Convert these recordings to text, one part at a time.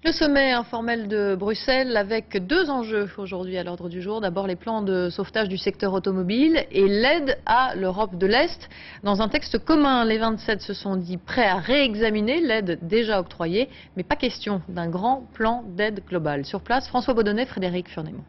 Le sommet informel de Bruxelles avec deux enjeux aujourd'hui à l'ordre du jour. D'abord les plans de sauvetage du secteur automobile et l'aide à l'Europe de l'Est. Dans un texte commun, les 27 se sont dit prêts à réexaminer l'aide déjà octroyée, mais pas question d'un grand plan d'aide globale. Sur place, François Baudonnet, Frédéric Furnémont.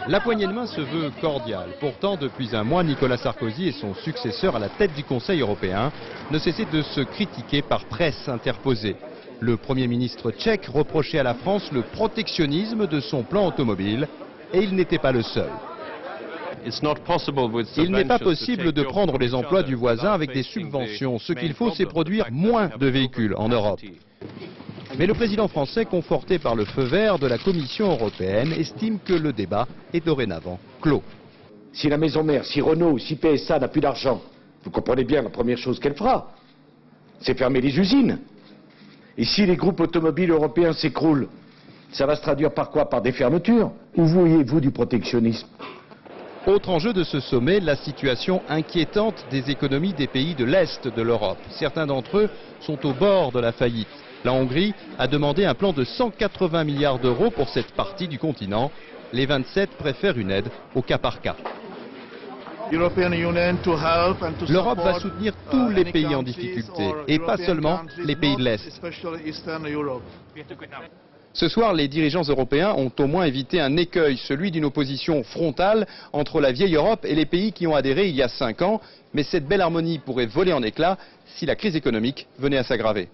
La poignée de main se veut cordiale. Pourtant, depuis un mois, Nicolas Sarkozy et son successeur à la tête du Conseil européen ne cessaient de se critiquer par presse interposée. Le Premier ministre tchèque reprochait à la France le protectionnisme de son plan automobile et il n'était pas le seul. Il n'est pas possible de prendre les emplois du voisin avec des subventions. Ce qu'il faut, c'est produire moins de véhicules en Europe. Mais le président français, conforté par le feu vert de la Commission européenne, estime que le débat est dorénavant clos. Si la maison mère, si Renault, si PSA n'a plus d'argent, vous comprenez bien la première chose qu'elle fera, c'est fermer les usines. Et si les groupes automobiles européens s'écroulent, ça va se traduire par quoi? Par des fermetures? Où voyez-vous du protectionnisme? Autre enjeu de ce sommet, la situation inquiétante des économies des pays de l'Est de l'Europe. Certains d'entre eux sont au bord de la faillite. La Hongrie a demandé un plan de 180 milliards d'euros pour cette partie du continent. Les 27 préfèrent une aide au cas par cas. L'Europe va soutenir tous les pays en difficulté, et pas seulement les pays de l'Est. Ce soir, les dirigeants européens ont au moins évité un écueil, celui d'une opposition frontale entre la vieille Europe et les pays qui ont adhéré il y a 5 ans. Mais cette belle harmonie pourrait voler en éclats si la crise économique venait à s'aggraver.